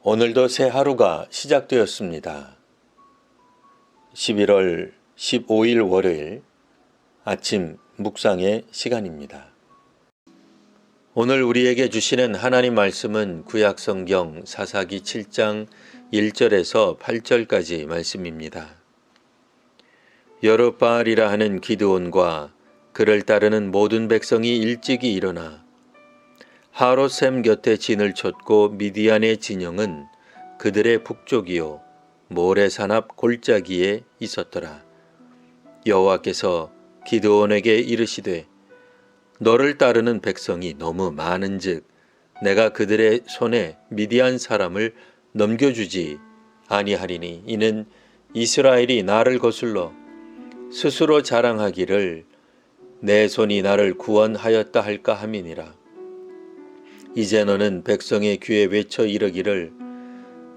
오늘도 새 하루가 시작되었습니다. 11월 15일 월요일 아침 묵상의 시간입니다. 오늘 우리에게 주시는 하나님 말씀은 구약성경 사사기 7장 1절에서 8절까지 말씀입니다. 여룻바알이라 하는 기드온과 그를 따르는 모든 백성이 일찍이 일어나 하롯셈 곁에 진을 쳤고 미디안의 진영은 그들의 북쪽이요 모레산 앞 골짜기에 있었더라. 여호와께서 기드온에게 이르시되 너를 따르는 백성이 너무 많은즉 내가 그들의 손에 미디안 사람을 넘겨주지 아니하리니 이는 이스라엘이 나를 거슬러 스스로 자랑하기를 내 손이 나를 구원하였다 할까 함이니라. 이제 너는 백성의 귀에 외쳐 이르기를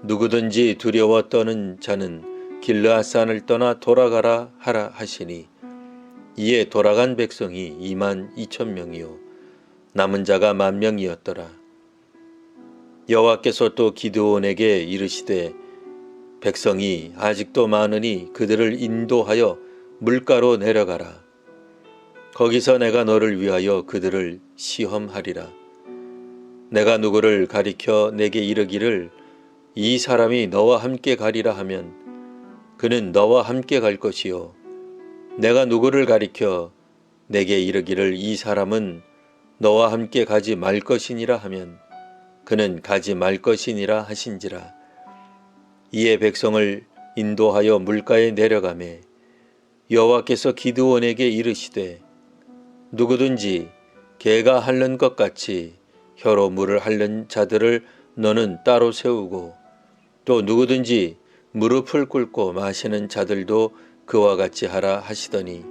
누구든지 두려워 떠는 자는 길르앗산을 떠나 돌아가라 하라 하시니 이에 돌아간 백성이 22,000명이요 남은 자가 10,000명이었더라. 여호와께서 또 기드온에게 이르시되 백성이 아직도 많으니 그들을 인도하여 물가로 내려가라. 거기서 내가 너를 위하여 그들을 시험하리라. 내가 누구를 가리켜 내게 이르기를 이 사람이 너와 함께 가리라 하면 그는 너와 함께 갈 것이요 내가 누구를 가리켜 내게 이르기를 이 사람은 너와 함께 가지 말 것이니라 하면 그는 가지 말 것이니라 하신지라. 이에 백성을 인도하여 물가에 내려가매 여호와께서 기드온에게 이르시되 누구든지 개가 핥는 것 같이 혀로 물을 핥는 자들을 너는 따로 세우고 또 누구든지 무릎을 꿇고 마시는 자들도 그와 같이 하라 하시더니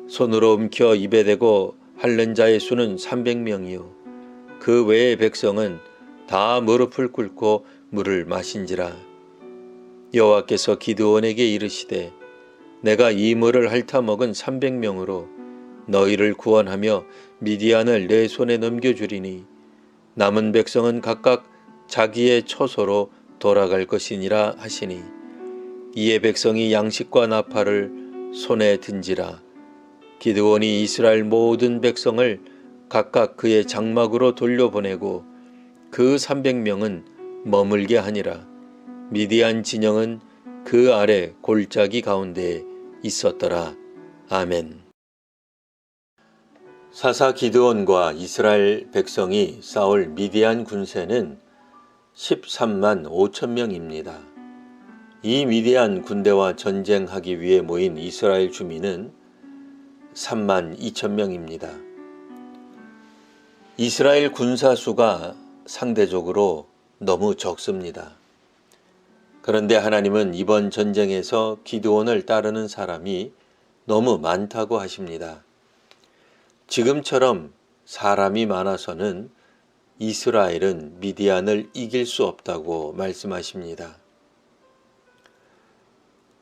손으로 움켜 입에 대고 핥는 자의 수는 300명이요 그 외의 백성은 다 무릎을 꿇고 물을 마신지라. 여호와께서 기드온에게 이르시되 내가 이 물을 핥아 먹은 300명으로 너희를 구원하며 미디안을 내 손에 넘겨주리니 남은 백성은 각각 자기의 처소로 돌아갈 것이니라 하시니 이에 백성이 양식과 나팔을 손에 든지라. 기드온이 이스라엘 모든 백성을 각각 그의 장막으로 돌려보내고 그 300명은 머물게 하니라. 미디안 진영은 그 아래 골짜기 가운데에 있었더라. 아멘. 사사 기드온과 이스라엘 백성이 싸울 미디안 군세는 13만 5천 명입니다. 이 미디안 군대와 전쟁하기 위해 모인 이스라엘 주민은 3만 2천 명입니다. 이스라엘 군사 수가 상대적으로 너무 적습니다. 그런데 하나님은 이번 전쟁에서 기드온을 따르는 사람이 너무 많다고 하십니다. 지금처럼 사람이 많아서는 이스라엘은 미디안을 이길 수 없다고 말씀하십니다.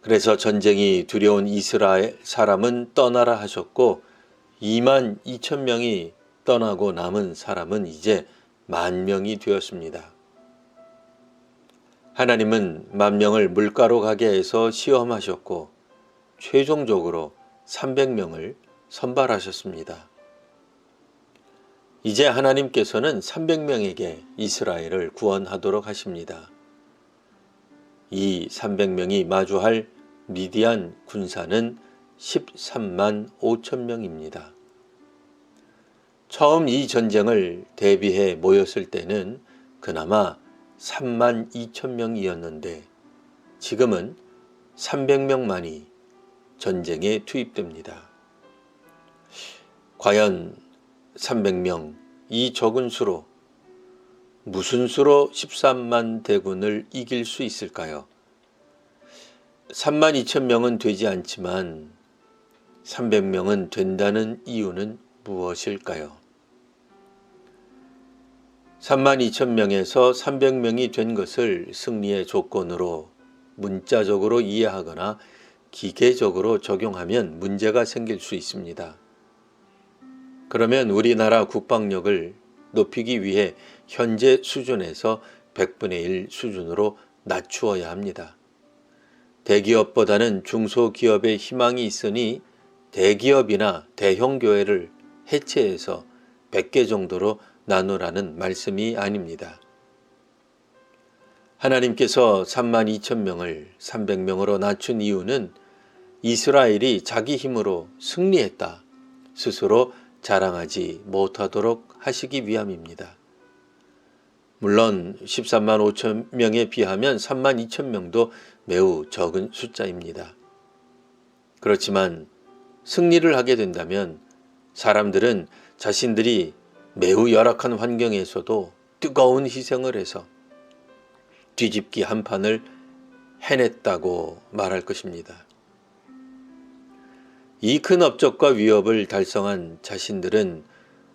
그래서 전쟁이 두려운 이스라엘 사람은 떠나라 하셨고 22,000명이 떠나고 남은 사람은 이제 10,000명이 되었습니다. 하나님은 10,000명을 물가로 가게 해서 시험하셨고 최종적으로 300명을 선발하셨습니다. 이제 하나님께서는 300명에게 이스라엘을 구원하도록 하십니다. 이 300명이 마주할 미디안 군사는 13만 5천 명입니다. 처음 이 전쟁을 대비해 모였을 때는 그나마 3만 2천 명이었는데 지금은 300명만이 전쟁에 투입됩니다. 과연 300명, 이 적은 수로 무슨 수로 13만 대군을 이길 수 있을까요? 3만 2천 명은 되지 않지만 300명은 된다는 이유는 무엇일까요? 3만 2천 명에서 300명이 된 것을 승리의 조건으로 문자적으로 이해하거나 기계적으로 적용하면 문제가 생길 수 있습니다. 그러면 우리나라 국방력을 높이기 위해 현재 수준에서 100분의 1 수준으로 낮추어야 합니다. 대기업보다는 중소기업에 희망이 있으니 대기업이나 대형 교회를 해체해서 100개 정도로 나누라는 말씀이 아닙니다. 하나님께서 32,000명을 300명으로 낮춘 이유는 이스라엘이 자기 힘으로 승리했다 스스로 자랑하지 못하도록 하시기 위함입니다. 물론 13만 5천 명에 비하면 3만 2천 명도 매우 적은 숫자입니다. 그렇지만 승리를 하게 된다면 사람들은 자신들이 매우 열악한 환경에서도 뜨거운 희생을 해서 뒤집기 한 판을 해냈다고 말할 것입니다. 이 큰 업적과 위협을 달성한 자신들은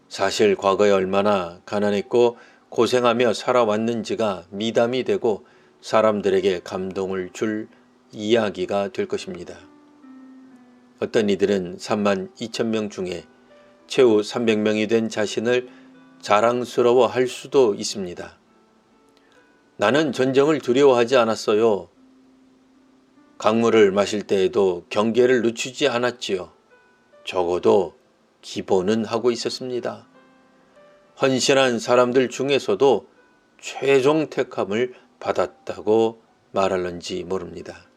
사실 과거에 얼마나 가난했고 고생하며 살아왔는지가 미담이 되고 사람들에게 감동을 줄 이야기가 될 것입니다. 어떤 이들은 3만 2천 명 중에 최후 300명이 된 자신을 자랑스러워 할 수도 있습니다. 나는 전쟁을 두려워하지 않았어요. 강물을 마실 때에도 경계를 늦추지 않았지요. 적어도 기본은 하고 있었습니다. 헌신한 사람들 중에서도 최종 택함을 받았다고 말할런지 모릅니다.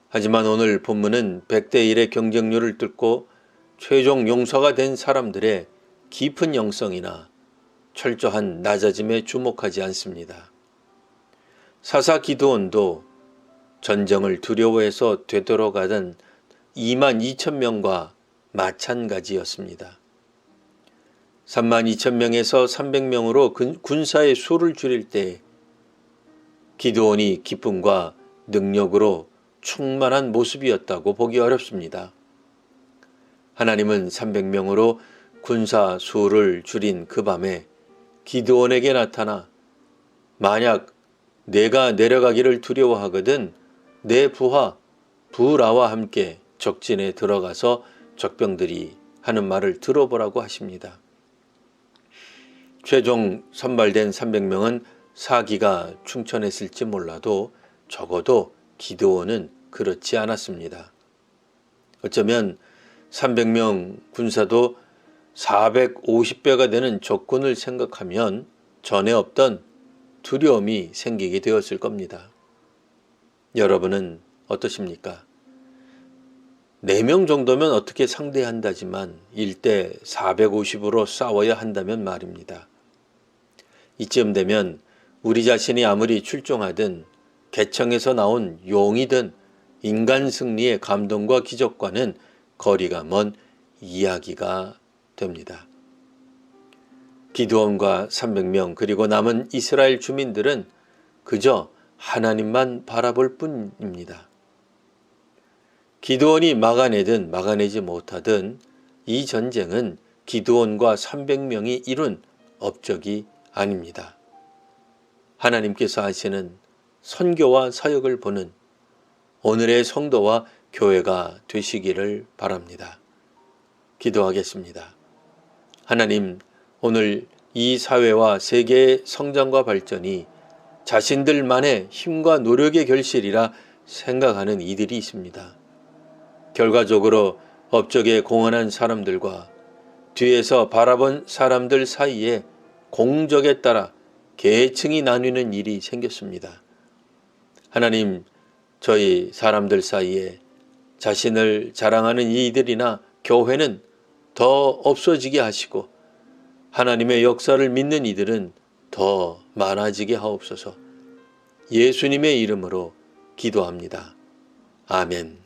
하지만 오늘 본문은 100대 1의 경쟁률을 뚫고 최종 용서가 된 사람들의 깊은 영성이나 철저한 낮아짐에 주목하지 않습니다. 사사 기드온도 전쟁을 두려워해서 되돌아가던 2만 2천 명과 마찬가지였습니다. 3만 2천 명에서 300명으로 군사의 수를 줄일 때 기드온이 기쁨과 능력으로 충만한 모습이었다고 보기 어렵습니다. 하나님은 300명으로 군사 수를 줄인 그 밤에 기드온에게 나타나 만약 내가 내려가기를 두려워하거든 내 부하 부라와 함께 적진에 들어가서 적병들이 하는 말을 들어보라고 하십니다. 최종 선발된 300명은 사기가 충천했을지 몰라도 적어도 기드온은 그렇지 않았습니다. 어쩌면 300명 군사도 450배가 되는 적군을 생각하면 전에 없던 두려움이 생기게 되었을 겁니다. 여러분은 어떠십니까? 4명 정도면 어떻게 상대한다지만 1대 450으로 싸워야 한다면 말입니다. 이쯤 되면 우리 자신이 아무리 출중하든 개청에서 나온 용이든 인간 승리의 감동과 기적과는 거리가 먼 이야기가 됩니다. 기드온과 300명 그리고 남은 이스라엘 주민들은 그저 하나님만 바라볼 뿐입니다. 기드온이 막아내든 막아내지 못하든 이 전쟁은 기드온과 300명이 이룬 업적이 아닙니다. 하나님께서 하시는 선교와 사역을 보는 오늘의 성도와 교회가 되시기를 바랍니다. 기도하겠습니다. 하나님, 오늘 이 사회와 세계의 성장과 발전이 자신들만의 힘과 노력의 결실이라 생각하는 이들이 있습니다. 결과적으로 업적에 공헌한 사람들과 뒤에서 바라본 사람들 사이에 공적에 따라 계층이 나뉘는 일이 생겼습니다. 하나님, 저희 사람들 사이에 자신을 자랑하는 이들이나 교회는 더 없어지게 하시고 하나님의 역사를 믿는 이들은 더 많아지게 하옵소서. 예수님의 이름으로 기도합니다. 아멘.